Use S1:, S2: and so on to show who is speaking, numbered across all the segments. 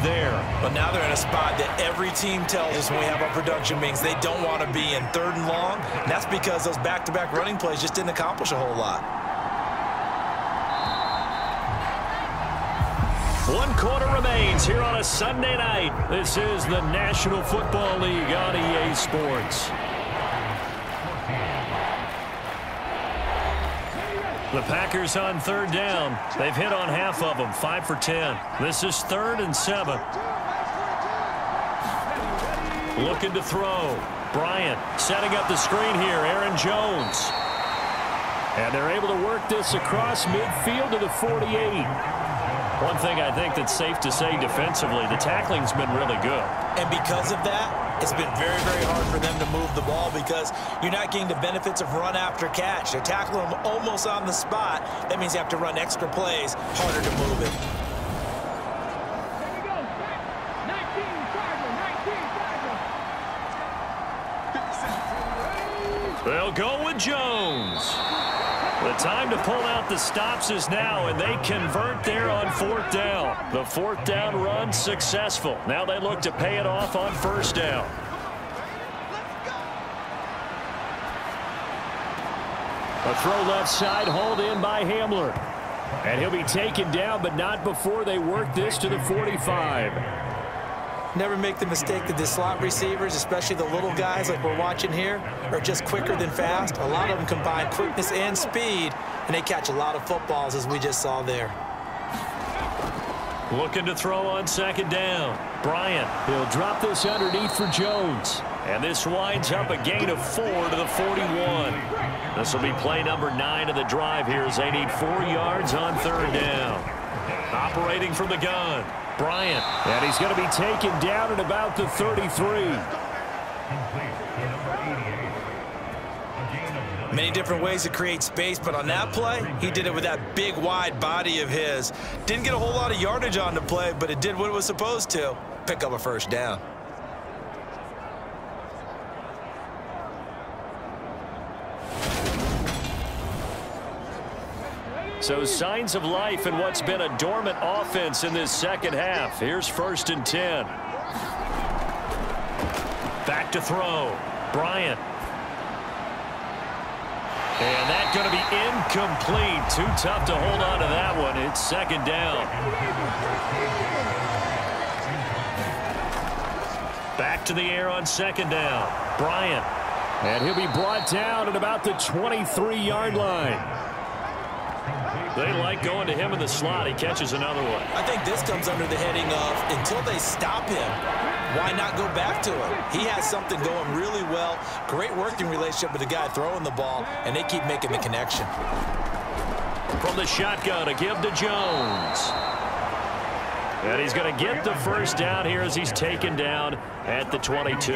S1: there.
S2: But now they're in a spot that every team tells us when we have our production meetings they don't want to be in, 3rd and long. And that's because those back-to-back running plays just didn't accomplish a whole lot.
S1: 1 quarter remains here on a Sunday night. This is the National Football League on EA Sports. The Packers on 3rd down. They've hit on half of them, 5 for 10. This is 3rd and 7. Looking to throw. Bryant setting up the screen here. Aaron Jones. And they're able to work this across midfield to the 48. One thing I think that's safe to say defensively, the tackling's been really good.
S2: And because of that, it's been very, very hard for them to move the ball because you're not getting the benefits of run after catch. They're tackling them almost on the spot. That means you have to run extra plays, harder to move it.
S1: They'll go with Jones. The time to pull out the stops is now, and they convert there on 4th down. The 4th down run successful. Now they look to pay it off on 1st down. A throw left side, hauled in by Hamler. And he'll be taken down, but not before they work this to the 45.
S2: Never make the mistake that the slot receivers, especially the little guys like we're watching here, are just quicker than fast. A lot of them combine quickness and speed, and they catch a lot of footballs, as we just saw there.
S1: Looking to throw on 2nd down. Bryant, he'll drop this underneath for Jones. And this winds up a gain of 4 to the 41. This will be play number 9 of the drive here as they need 4 yards on 3rd down. Operating from the gun. Bryant, and he's going to be taken down at about the 33.
S2: Many different ways to create space, but on that play, he did it with that big, wide body of his. Didn't get a whole lot of yardage on the play, but it did what it was supposed to. Pick up a 1st down.
S1: So signs of life in what's been a dormant offense in this 2nd half. Here's 1st and 10. Back to throw. Bryant. And that's going to be incomplete. Too tough to hold on to that one. It's 2nd down. Back to the air on 2nd down. Bryant. And he'll be brought down at about the 23-yard line. They like going to him in the slot. He catches another one.
S2: I think this comes under the heading of until they stop him, why not go back to him? He has something going really well. Great working relationship with the guy throwing the ball, and they keep making the connection.
S1: From the shotgun, a give to Jones. And he's going to get the 1st down here as he's taken down at the 22.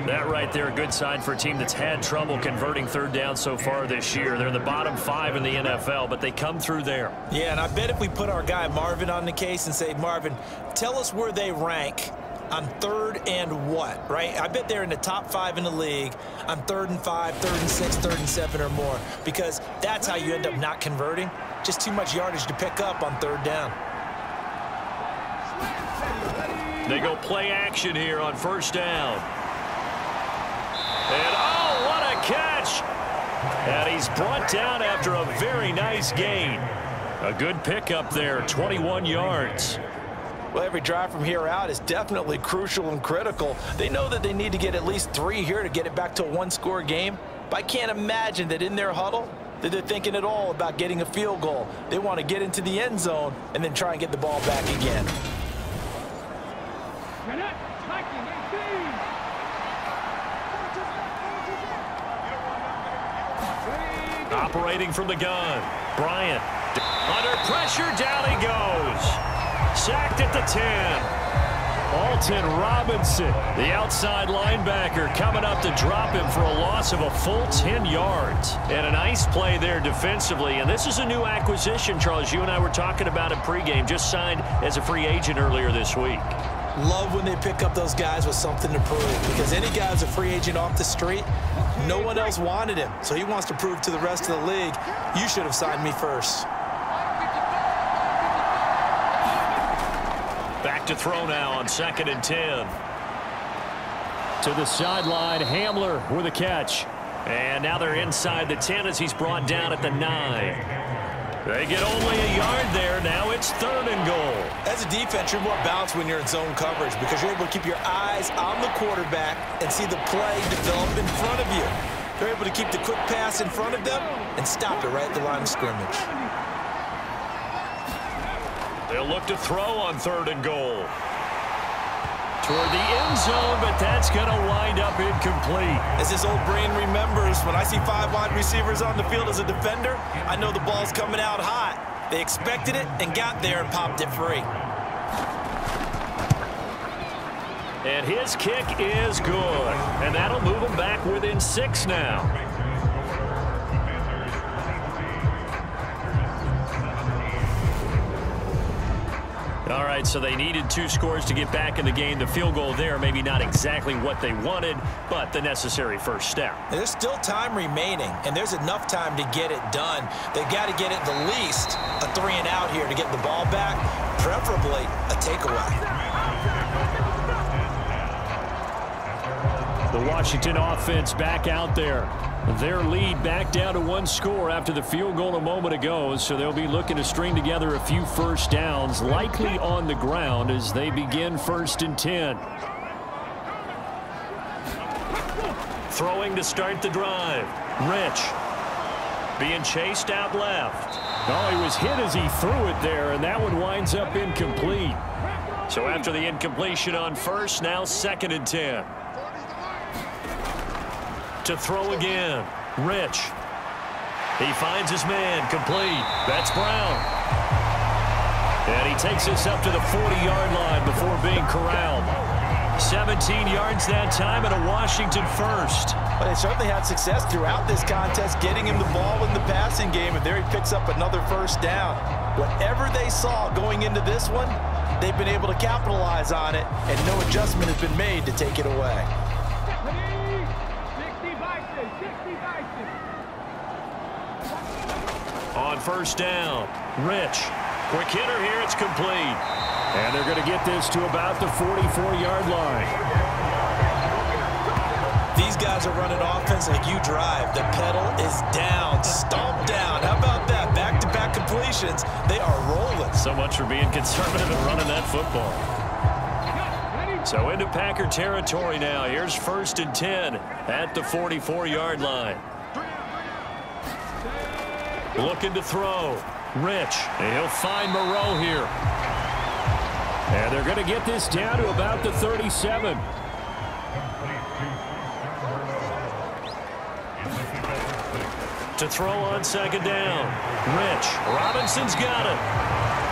S1: That right there, a good sign for a team that's had trouble converting 3rd down so far this year. They're in the bottom 5 in the NFL, but they come through there.
S2: Yeah, and I bet if we put our guy Marvin on the case and say, Marvin, tell us where they rank on 3rd and what, right? I bet they're in the top 5 in the league on 3rd and 5, 3rd and 6, 3rd and 7 or more, because that's how you end up not converting. Just too much yardage to pick up on 3rd down.
S1: They go play action here on 1st down. And, oh, what a catch! And he's brought down after a very nice gain. A good pickup there, 21 yards.
S2: Well, every drive from here out is definitely crucial and critical. They know that they need to get at least 3 here to get it back to a 1-score game. But I can't imagine that in their huddle that they're thinking at all about getting a field goal. They want to get into the end zone and then try and get the ball back again.
S1: Operating from the gun. Bryant. Under pressure, down he goes. Sacked at the 10. Alton Robinson, the outside linebacker, coming up to drop him for a loss of a full 10 yards. And a nice play there defensively. And this is a new acquisition, Charles. You and I were talking about it pregame. Just signed as a free agent earlier this week.
S2: Love when they pick up those guys with something to prove, because any guy who's a free agent off the street, no one else wanted him. So he wants to prove to the rest of the league, you should have signed me first.
S1: Back to throw now on 2nd and 10.
S3: To the sideline, Hamler with a catch.
S1: And now they're inside the 10 as he's brought down at the 9. They get only a yard there. Now it's 3rd and goal.
S2: As a defense, you're more balanced when you're in zone coverage because you're able to keep your eyes on the quarterback and see the play develop in front of you. They're able to keep the quick pass in front of them and stop it right at the line of scrimmage.
S1: They'll look to throw on 3rd and goal. Toward the end zone, but that's going to wind up incomplete.
S2: As his old brain remembers, when I see 5 wide receivers on the field as a defender, I know the ball's coming out hot. They expected it and got there and popped it free.
S1: And his kick is good. And that'll move him back within 6 now. All right, so they needed 2 scores to get back in the game. The field goal there, maybe not exactly what they wanted, but the necessary first step.
S2: There's still time remaining, and there's enough time to get it done. They've got to get at the least a 3 and out here to get the ball back, preferably a takeaway.
S3: The Washington offense back out there. Their lead back down to 1 score after the field goal a moment ago, so they'll be looking to string together a few first downs, likely on the ground as they begin 1st and 10.
S1: Throwing to start the drive. Rich being chased out left.
S3: Oh, he was hit as he threw it there, and that one winds up incomplete.
S1: So after the incompletion on 1st, now 2nd and 10. To throw again. Rich. He finds his man. Complete. That's Brown. And he takes us up to the 40-yard line before being corralled. 17 yards that time and a Washington first.
S2: But they certainly had success throughout this contest, getting him the ball in the passing game, and there he picks up another first down. Whatever they saw going into this one, they've been able to capitalize on it, and no adjustment has been made to take it away.
S1: On 1st down, Rich. Quick hitter here, it's complete.
S3: And they're going to get this to about the 44-yard line.
S2: These guys are running offense like you drive. The pedal is down, stomp down. How about that? Back-to-back completions. They are rolling.
S1: So much for being conservative and running that football. So into Packer territory now. Here's 1st and 10 at the 44-yard line. Looking to throw. Rich. He'll find Moreau here.
S3: And they're going to get this down to about the 37.
S1: To throw on 2nd down. Rich. Robinson's got it.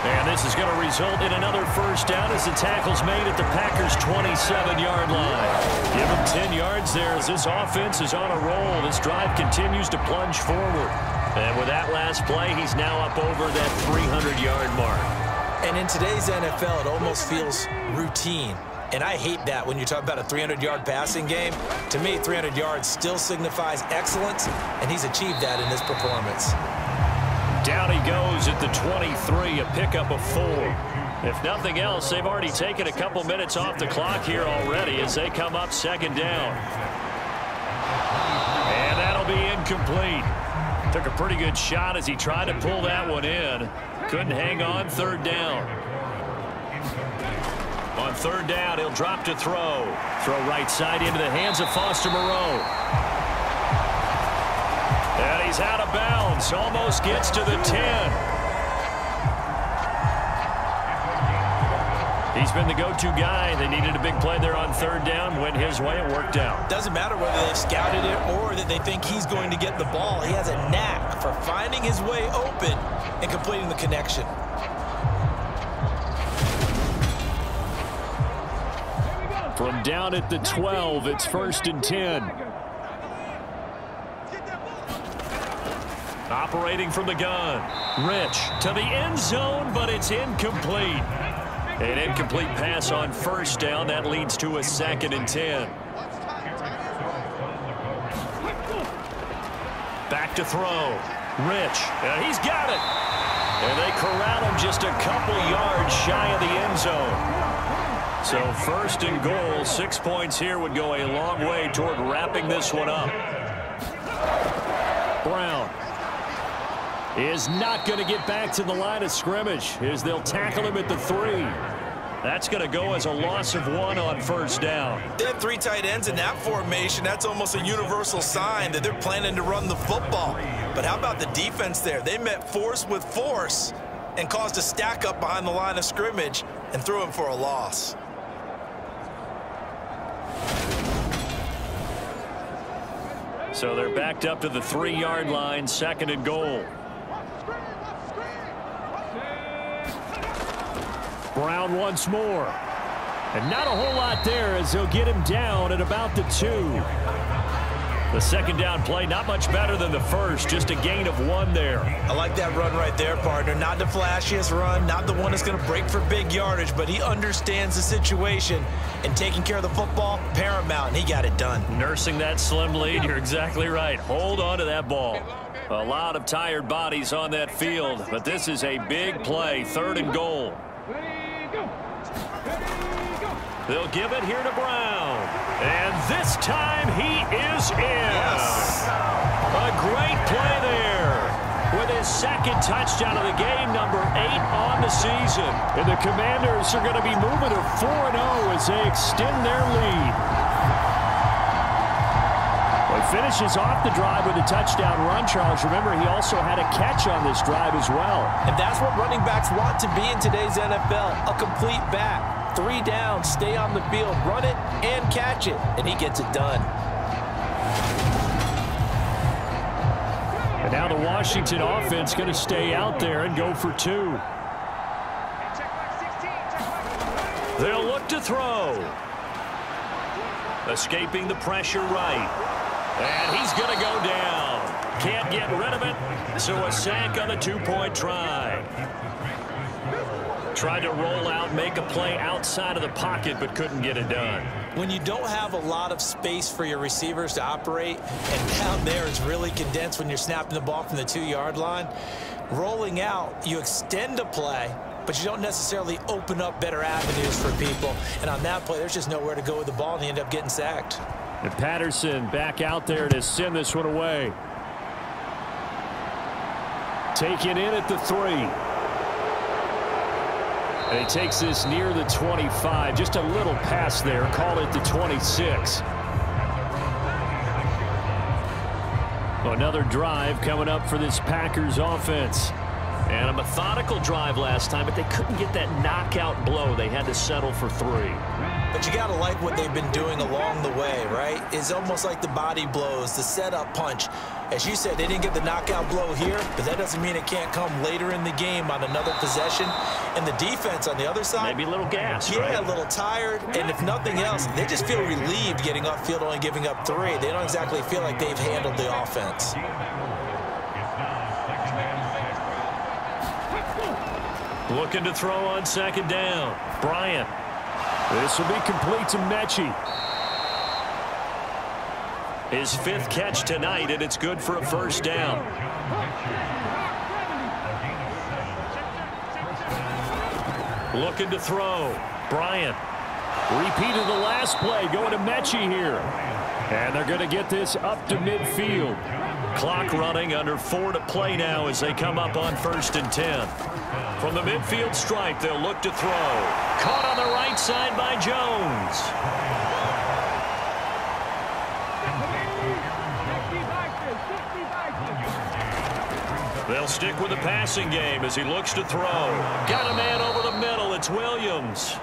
S1: And this is going to result in another first down as the tackle's made at the Packers' 27-yard line. Give them 10 yards there as this offense is on a roll. This drive continues to plunge forward. And with that last play, he's now up over that 300-yard mark.
S2: And in today's NFL, it almost feels routine. And I hate that when you talk about a 300-yard passing game. To me, 300 yards still signifies excellence, and he's achieved that in this performance.
S1: Down he goes at the 23, a pickup of 4. If nothing else, they've already taken a couple minutes off the clock here already as they come up 2nd down. And that'll be incomplete. Took a pretty good shot as he tried to pull that one in. Couldn't hang on 3rd down. On 3rd down, he'll drop to throw. Throw right side into the hands of Foster Moreau. And he's out of bounds. Almost gets to the 10. He's been the go-to guy. They needed a big play there on 3rd down. Went his way. It worked out.
S2: Doesn't matter whether they've scouted it or that they think he's going to get the ball. He has a knack for finding his way open and completing the connection.
S3: From down at the 12, it's 1st and 10.
S1: Operating from the gun. Rich to the end zone, but it's incomplete. An incomplete pass on 1st down. That leads to a 2nd and 10. Back to throw. Rich. And he's got it. And they corral him just a couple yards shy of the end zone.
S3: So first and goal, 6 points here would go a long way toward wrapping this one up. Brown is not going to get back to the line of scrimmage as they'll tackle him at the 3. That's going to go as a loss of 1 on first down.
S2: They have 3 tight ends in that formation. That's almost a universal sign that they're planning to run the football. But how about the defense there? They met force with force and caused a stack up behind the line of scrimmage and threw him for a loss.
S3: So they're backed up to the 3-yard line, second and goal. Brown once more. And not a whole lot there as they'll get him down at about the 2. The second down play, not much better than the first, just a gain of 1 there.
S2: I like that run right there, partner. Not the flashiest run, not the one that's going to break for big yardage, but he understands the situation, and taking care of the football, paramount, and he got it done.
S3: Nursing that slim lead, you're exactly right. Hold on to that ball. A lot of tired bodies on that field, but this is a big play, third and goal. They'll give it here to Brown. And this time he is in.
S2: Yes.
S3: A great play there. With his second touchdown of the game, number 8 on the season. And the Commanders are going to be moving to 4-0 as they extend their lead. Well, he finishes off the drive with a touchdown run, Charles. Remember, he also had a catch on this drive as well.
S2: And that's what running backs want to be in today's NFL, a complete back. 3 down, stay on the field, run it, and catch it. And he gets it done.
S3: And now the Washington offense going to stay out there and go for 2. They'll look to throw. Escaping the pressure right. And he's going to go down. Can't get rid of it, so a sack on the 2-point try. Tried to roll out, make a play outside of the pocket, but couldn't get it done.
S2: When you don't have a lot of space for your receivers to operate, and down there is really condensed when you're snapping the ball from the 2-yard line, rolling out, you extend a play, but you don't necessarily open up better avenues for people. And on that play, there's just nowhere to go with the ball, and they end up getting sacked.
S3: And Patterson back out there to send this one away. Taken in at the 3. And he takes this near the 25. Just a little pass there. Call it the 26. Well, another drive coming up for this Packers offense. And a methodical drive last time, but they couldn't get that knockout blow. They had to settle for 3.
S2: But you got to like what they've been doing along the way, right? It's almost like the body blows, the setup punch. As you said, they didn't get the knockout blow here, but that doesn't mean it can't come later in the game on another possession. And the defense on the other side,
S3: maybe a little gas,
S2: yeah,
S3: right?
S2: A little tired. And if nothing else, they just feel relieved getting off field, only giving up 3. They don't exactly feel like they've handled the offense.
S3: Looking to throw on second down. Bryant. This will be complete to Mechie. His 5th catch tonight, and it's good for a first down. Looking to throw. Bryant. Repeated the last play, going to Mechie here. And they're going to get this up to midfield. Clock running, under 4 to play now as they come up on 1st and 10. From the midfield stripe, they'll look to throw. Caught on the right side by Jones. They'll stick with the passing game as he looks to throw. Got a man over the middle. It's Williams.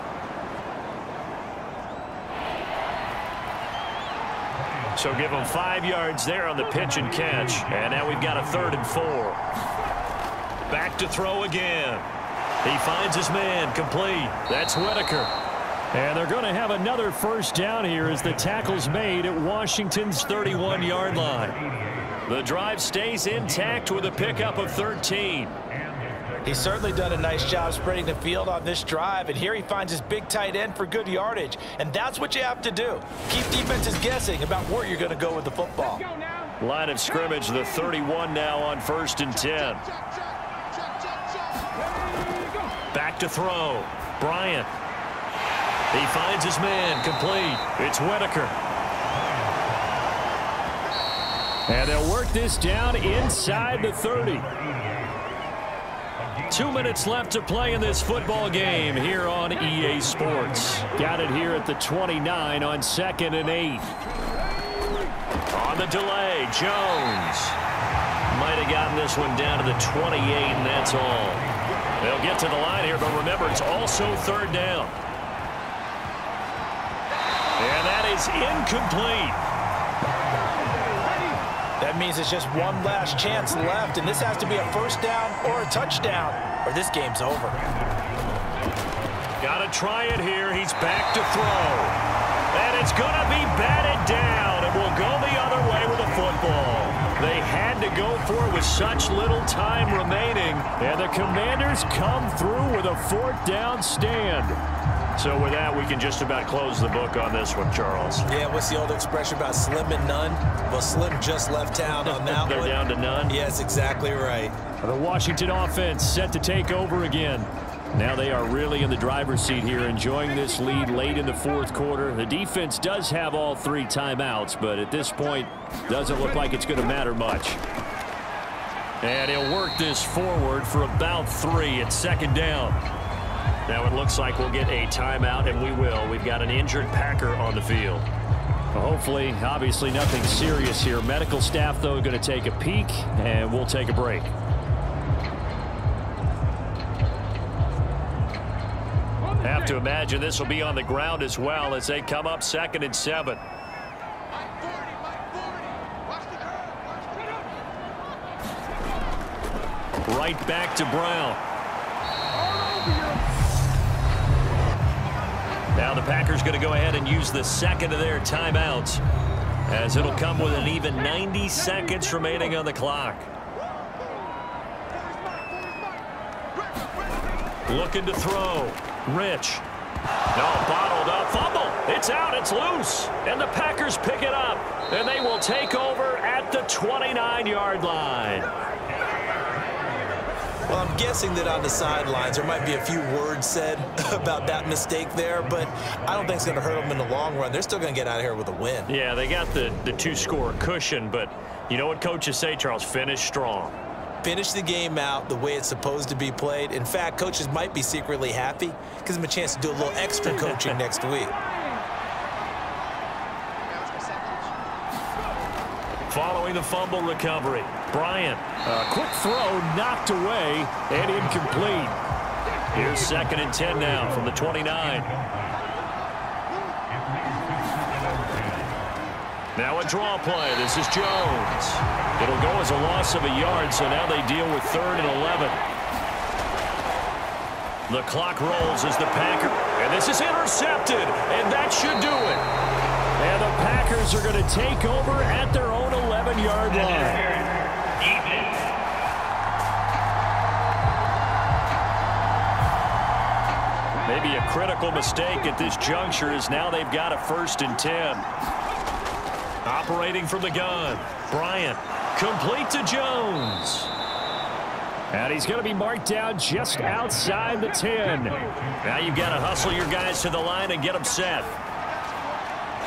S3: So give him 5 yards there on the pitch and catch. And now we've got a 3rd and 4. Back to throw again. He finds his man, complete. That's Whitaker. And they're going to have another first down here as the tackle's made at Washington's 31-yard line. The drive stays intact with a pickup of 13.
S2: He's certainly done a nice job spreading the field on this drive, and here he finds his big tight end for good yardage. And that's what you have to do. Keep defenses guessing about where you're going to go with the football.
S3: Line of scrimmage, the 31 now on 1st and 10. Back to throw. Bryant.
S1: He finds his man, complete. It's Whitaker.
S3: And they'll work this down inside the 30. 2 minutes left to play in this football game here on EA Sports. Got it here at the 29 on 2nd and 8.
S1: On the delay, Jones. Might have gotten this one down to the 28, and that's all. They'll get to the line here, but remember, it's also 3rd down. And that is incomplete.
S2: That means it's just one last chance left, and this has to be a 1st down or a touchdown, or this game's over.
S1: Got to try it here. He's back to throw. And it's going to be batted down. It will go the other way with the football. They had to go for it with such little time remaining.
S3: And the Commanders come through with a 4th down stand.
S1: So with that, we can just about close the book on this one, Charles.
S2: Yeah, what's the old expression about slim and none? Well, Slim just left town on that
S1: They're
S2: one.
S1: down to none?
S2: Yes, exactly right.
S3: The Washington offense set to take over again. Now they are really in the driver's seat here, enjoying this lead late in the 4th quarter. The defense does have all 3 timeouts, but at this point, doesn't look like it's going to matter much.
S1: And he'll work this forward for about 3 at 2nd down. Now it looks like we'll get a timeout, and we will. We've got an injured Packer on the field.
S3: Well, hopefully, obviously nothing serious here. Medical staff, though, going to take a peek, and we'll take a break.
S1: Have to imagine this will be on the ground as well as they come up 2nd and 7. Right back to Brown. Now the Packers going to go ahead and use the 2nd of their timeouts, as it'll come with an even 90 seconds remaining on the clock. Looking to throw. Rich. No, bottled up. Fumble. It's out. It's loose. And the Packers pick it up. And they will take over at the 29-yard line.
S2: Well, I'm guessing that on the sidelines there might be a few words said about that mistake there, but I don't think it's going to hurt them in the long run. They're still going to get out of here with a win.
S1: Yeah, they got the 2-score cushion, but you know what coaches say, Charles? Finish strong.
S2: Finish the game out the way it's supposed to be played. In fact, coaches might be secretly happy because them a chance to do a little extra coaching next week.
S1: Following the fumble recovery, Bryant.
S3: A quick throw knocked away and incomplete.
S1: Here's 2nd and 10 now from the 29. Now a draw play. This is Jones. It'll go as a loss of a yard, so now they deal with 3rd and 11. The clock rolls as the Packer, and this is intercepted, and that should do it.
S3: And the Packers are going to take over at their own 11-yard line.
S1: Maybe a critical mistake at this juncture, as now they've got a 1st and 10. Operating from the gun, Bryant, complete to Jones.
S3: And he's going to be marked down just outside the 10.
S1: Now you've got to hustle your guys to the line and get them set.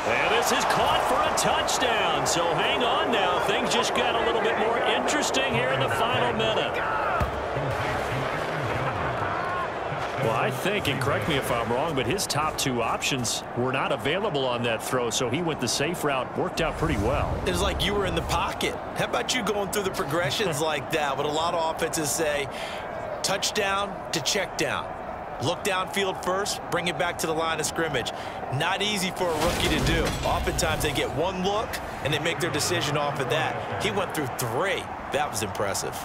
S1: And this is caught for a touchdown. So hang on now. Things just got a little bit more interesting here in the final minute. Well, I think, and correct me if I'm wrong, but his top 2 options were not available on that throw, so he went the safe route. Worked out pretty well.
S2: It was like you were in the pocket. How about you going through the progressions like that? What a lot of offenses say, touchdown to check down. Look downfield first, bring it back to the line of scrimmage. Not easy for a rookie to do. Oftentimes they get one look, and they make their decision off of that. He went through 3. That was impressive.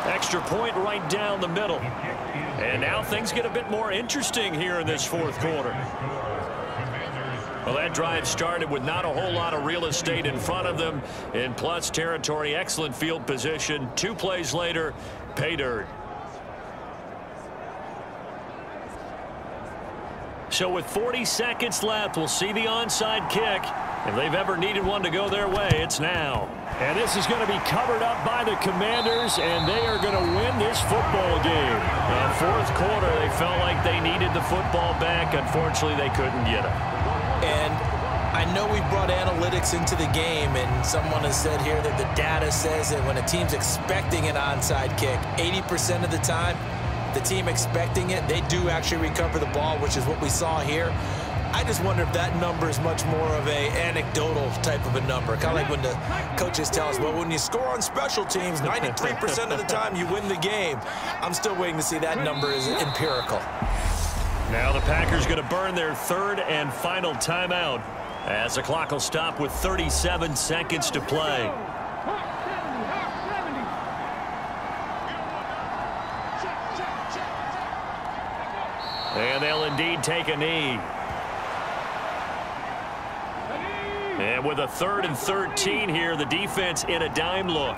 S1: Extra point right down the middle. And now things get a bit more interesting here in this 4th quarter. Well, that drive started with not a whole lot of real estate in front of them. In plus territory, excellent field position. 2 plays later, pay dirt. So with 40 seconds left, we'll see the onside kick. If they've ever needed one to go their way, it's now.
S3: And this is going to be covered up by the Commanders, and they are going to win this football game.
S1: And
S3: fourth quarter, they felt like they needed the football back. Unfortunately, they couldn't get it.
S2: And I know we brought analytics into the game, and someone has said here that the data says that when a team's expecting an onside kick, 80% of the time, the team expecting it, they do actually recover the ball, which is what we saw here. I just wonder if that number is much more of a anecdotal type of a number. Kind of like when the coaches tell us, well, when you score on special teams, 93% of the time you win the game. I'm still waiting to see that number is empirical.
S3: Now the Packers going to burn their third and final timeout as the clock will stop with 37 seconds to play. And they'll indeed take a knee. And with a 3rd and 13 here, the defense in a dime look.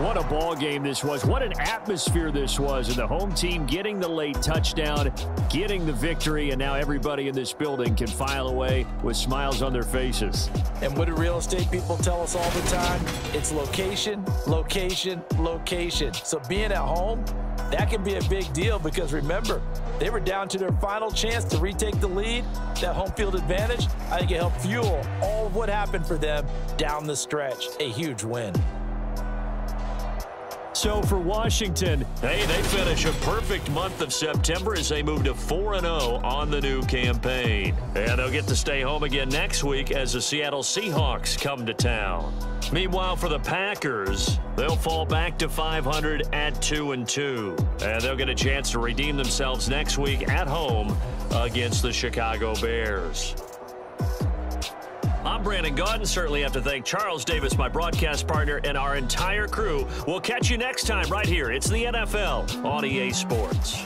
S3: What a ball game this was. What an atmosphere this was. And the home team getting the late touchdown, getting the victory, and now everybody in this building can file away with smiles on their faces.
S2: And what do real estate people tell us all the time? It's location, location, location. So being at home, that can be a big deal because remember, they were down to their final chance to retake the lead. That home field advantage, I think it helped fuel all of what happened for them down the stretch. A huge win.
S3: So for Washington, hey, they finish a perfect month of September as they move to 4-0 on the new campaign. And they'll get to stay home again next week as the Seattle Seahawks come to town. Meanwhile, for the Packers, they'll fall back to 500 at 2-2. And they'll get a chance to redeem themselves next week at home against the Chicago Bears. I'm Brandon Gaudin. Certainly have to thank Charles Davis, my broadcast partner, and our entire crew. We'll catch you next time right here. It's the NFL on EA Sports.